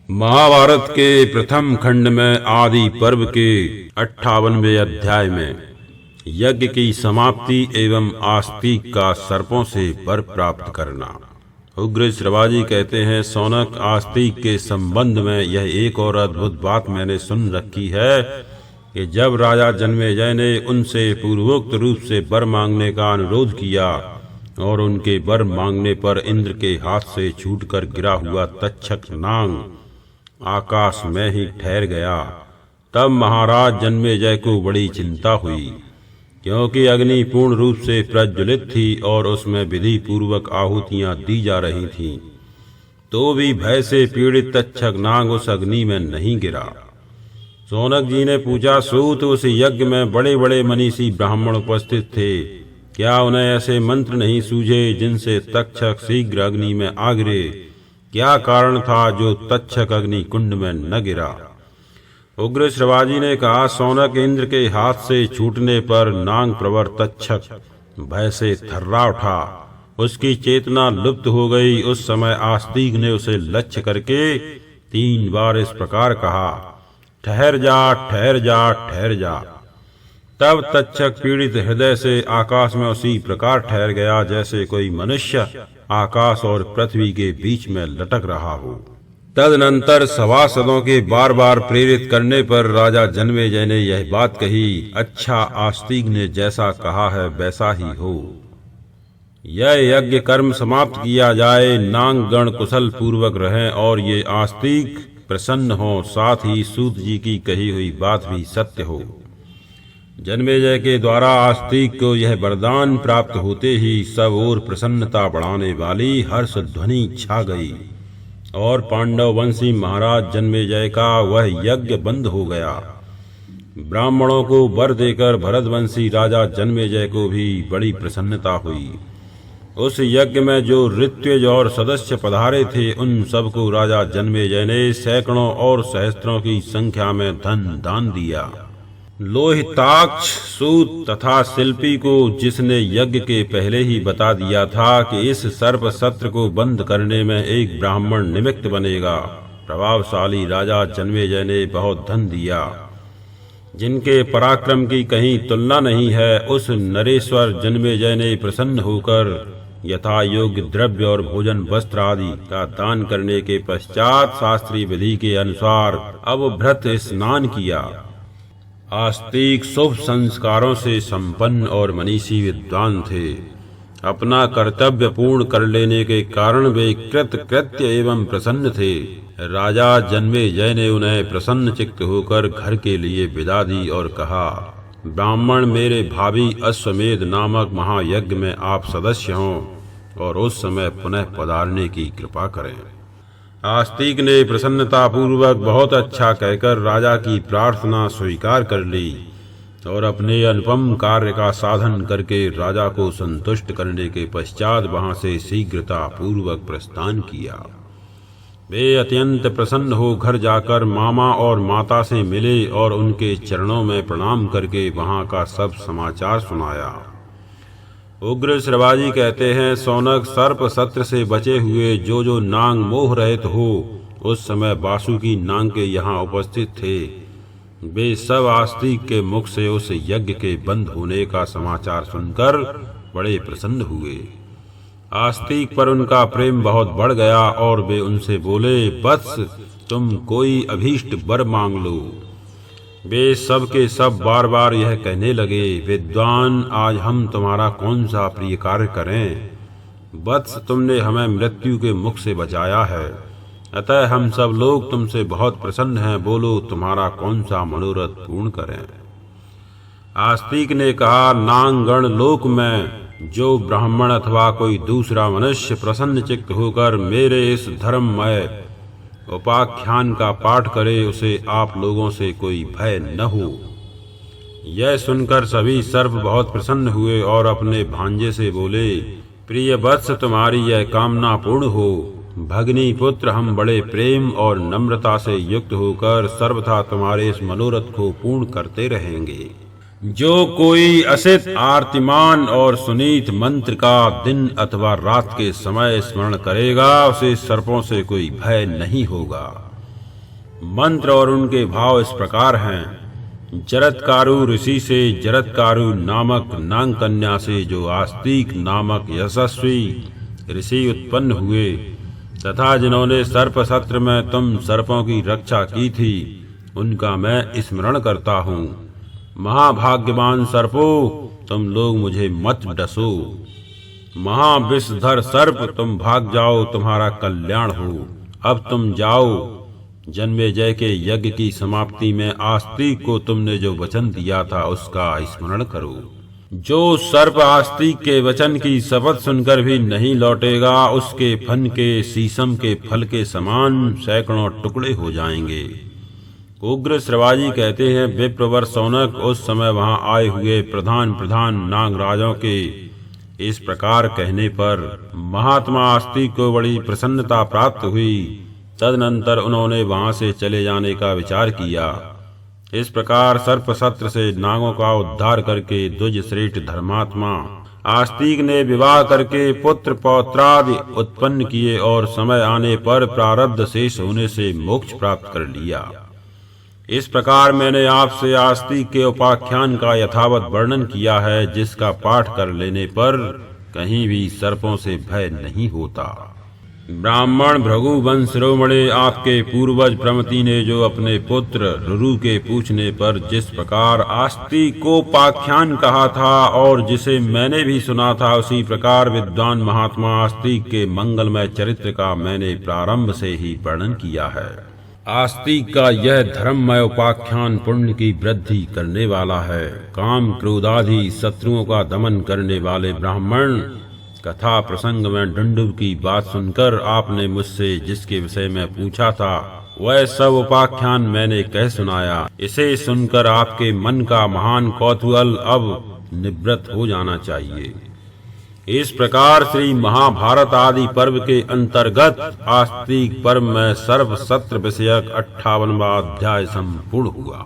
महाभारत के प्रथम खंड में आदि पर्व के 58वें अध्याय में यज्ञ की समाप्ति एवं आस्तिक का सर्पों से वर प्राप्त करना। उग्र श्रवाजी कहते हैं, सौनक, आस्तिक के संबंध में यह एक और अद्भुत बात मैंने सुन रखी है कि जब राजा जन्मेजय ने उनसे पूर्वोक्त रूप से वर मांगने का अनुरोध किया और उनके वर मांगने पर इंद्र के हाथ से छूटकर गिरा हुआ तक्षक नाग आकाश में ही ठहर गया, तब महाराज जन्मेजय को बड़ी चिंता हुई, क्योंकि अग्नि पूर्ण रूप से प्रज्वलित थी और उसमें विधि पूर्वक आहुतियां दी जा रही थीं। तो भी भय से पीड़ित तक्षक नाग उस अग्नि में नहीं गिरा। सौनक जी ने पूछा, सूत, उस यज्ञ में बड़े बड़े मनीषी ब्राह्मण उपस्थित थे, क्या उन्हें ऐसे मंत्र नहीं सूझे जिनसे तक्षक शीघ्र अग्नि में आ गिरे? क्या कारण था जो तक्षक अग्नि कुंड में न गिरा? उग्र श्रवाजी ने कहा, सौनक, इंद्र के हाथ से छूटने पर नाग प्रवर तक्षक भय से थर्रा उठा, उसकी चेतना लुप्त हो गई। उस समय आस्तिक ने उसे लक्ष्य करके 3 बार इस प्रकार कहा, ठहर जा, ठहर जा, ठहर जा। तब तक्षक पीड़ित हृदय से आकाश में उसी प्रकार ठहर गया जैसे कोई मनुष्य आकाश और पृथ्वी के बीच में लटक रहा हो। तदनंतर सभासदों के बार बार प्रेरित करने पर राजा जन्मेजय ने यह बात कही, अच्छा, आस्तिक ने जैसा कहा है वैसा ही हो। यह यज्ञ कर्म समाप्त किया जाए, नाग गण कुशल पूर्वक रहें और ये आस्तिक प्रसन्न हो, साथ ही सूत जी की कही हुई बात भी सत्य हो। जन्मेजय के द्वारा आस्तिक को यह वरदान प्राप्त होते ही सब ओर प्रसन्नता बढ़ाने वाली हर्ष ध्वनि छा गई और पांडव वंशी महाराज जन्मेजय का वह यज्ञ बंद हो गया। ब्राह्मणों को वर देकर भरतवंशी राजा जन्मेजय को भी बड़ी प्रसन्नता हुई। उस यज्ञ में जो ऋत्विज और सदस्य पधारे थे, उन सबको राजा जन्मेजय ने सैकड़ों और सहस्त्रों की संख्या में धन दान दिया। लोहिताक्ष, सूत तथा शिल्पी को जिसने यज्ञ के पहले ही बता दिया था कि इस सर्प सत्र को बंद करने में एक ब्राह्मण निमित्त बनेगा, प्रभावशाली राजा जन्मेजय ने बहुत धन दिया, जिनके पराक्रम की कहीं तुलना नहीं है। उस नरेश्वर जन्मेजय ने प्रसन्न होकर यथा योग्य द्रव्य और भोजन वस्त्र आदि का दान करने के पश्चात शास्त्रीय विधि के अनुसार अवभृत स्नान किया। आस्तिक शुभ संस्कारों से संपन्न और मनीषी विद्वान थे। अपना कर्तव्य पूर्ण कर लेने के कारण वे कृतकृत्य एवं प्रसन्न थे। राजा जन्मेजय ने उन्हें प्रसन्न चित्त होकर घर के लिए विदा दी और कहा, ब्राह्मण, मेरे भावी अश्वमेध नामक महायज्ञ में आप सदस्य हों और उस समय पुनः पधारने की कृपा करें। आस्तिक ने प्रसन्नता पूर्वक बहुत अच्छा कहकर राजा की प्रार्थना स्वीकार कर ली और अपने अनुपम कार्य का साधन करके राजा को संतुष्ट करने के पश्चात वहां से शीघ्रता पूर्वक प्रस्थान किया। वे अत्यंत प्रसन्न हो घर जाकर मामा और माता से मिले और उनके चरणों में प्रणाम करके वहां का सब समाचार सुनाया। उग्र श्रवाजी कहते हैं, सौनक, सर्प सत्र से बचे हुए जो नाग मोह रहित हो उस समय वासुकी नाग के यहाँ उपस्थित थे, वे सब आस्तिक के मुख से उस यज्ञ के बंद होने का समाचार सुनकर बड़े प्रसन्न हुए। आस्तिक पर उनका प्रेम बहुत बढ़ गया और वे उनसे बोले, वत्स, तुम कोई अभीष्ट वर मांग लो। वे सब के सब बार बार यह कहने लगे, विद्वान, आज हम तुम्हारा कौन सा प्रिय कार्य करें? वत्स, तुमने हमें मृत्यु के मुख से बचाया है, अतः हम सब लोग तुमसे बहुत प्रसन्न हैं। बोलो, तुम्हारा कौन सा मनोरथ पूर्ण करें? आस्तिक ने कहा, नागगण लोक में जो ब्राह्मण अथवा कोई दूसरा मनुष्य प्रसन्न चित्त होकर मेरे इस धर्ममय उपाख्यान का पाठ करे, उसे आप लोगों से कोई भय न हो। यह सुनकर सभी सर्प बहुत प्रसन्न हुए और अपने भांजे से बोले, प्रिय वत्स, तुम्हारी यह कामना पूर्ण हो। भगनी पुत्र, हम बड़े प्रेम और नम्रता से युक्त होकर सर्वथा तुम्हारे इस मनोरथ को पूर्ण करते रहेंगे। जो कोई असित, आर्तिमान और सुनीत मंत्र का दिन अथवा रात के समय स्मरण करेगा, उसे सर्पों से कोई भय नहीं होगा। मंत्र और उनके भाव इस प्रकार हैं। जरत्कारु ऋषि से जरत्कारु नामक नाग कन्या से जो आस्तिक नामक यशस्वी ऋषि उत्पन्न हुए, तथा जिन्होंने सर्प सत्र में तुम सर्पों की रक्षा की थी, उनका मैं स्मरण करता हूँ। महाभाग्यवान सर्पों, तुम लोग मुझे मत डसो। महाविषधर सर्प, तुम भाग जाओ, तुम्हारा कल्याण हो। अब तुम जाओ। जन्मेजय के यज्ञ की समाप्ति में आस्तिक को तुमने जो वचन दिया था उसका स्मरण करो। जो सर्प आस्तिक के वचन की शपथ सुनकर भी नहीं लौटेगा, उसके फन के शीशम के फल के समान सैकड़ों टुकड़े हो जाएंगे। उग्र श्रवाजी कहते हैं, विप्रवर शौनक, उस समय वहां आए हुए प्रधान नागराजों के इस प्रकार कहने पर महात्मा आस्तिक को बड़ी प्रसन्नता प्राप्त हुई। तदनंतर उन्होंने वहां से चले जाने का विचार किया। इस प्रकार सर्प सत्र से नागों का उद्धार करके द्विज श्रेष्ठ धर्मात्मा आस्तिक ने विवाह करके पुत्र पौत्रादि उत्पन्न किए और समय आने पर प्रारब्ध शेष होने से मोक्ष प्राप्त कर लिया। इस प्रकार मैंने आपसे आस्तिक के उपाख्यान का यथावत वर्णन किया है, जिसका पाठ कर लेने पर कहीं भी सर्पों से भय नहीं होता। ब्राह्मण भृगुवंश शिरोमणि, आपके पूर्वज प्रमति ने जो अपने पुत्र रुरु के पूछने पर जिस प्रकार आस्तिक को उपाख्यान कहा था और जिसे मैंने भी सुना था, उसी प्रकार विद्वान महात्मा आस्तिक के मंगलमय चरित्र का मैंने प्रारंभ से ही वर्णन किया है। आस्तिक का यह धर्ममय उपाख्यान पुण्य की वृद्धि करने वाला है। काम क्रोधादि शत्रुओं का दमन करने वाले ब्राह्मण, कथा प्रसंग में डंडुब की बात सुनकर आपने मुझसे जिसके विषय में पूछा था, वह सब उपाख्यान मैंने कह सुनाया। इसे सुनकर आपके मन का महान कौतूहल अब निवृत्त हो जाना चाहिए। इस प्रकार श्री महाभारत आदि पर्व के अंतर्गत आस्तिक पर्व में सर्व सत्र विषयक 58वां अध्याय संपूर्ण हुआ।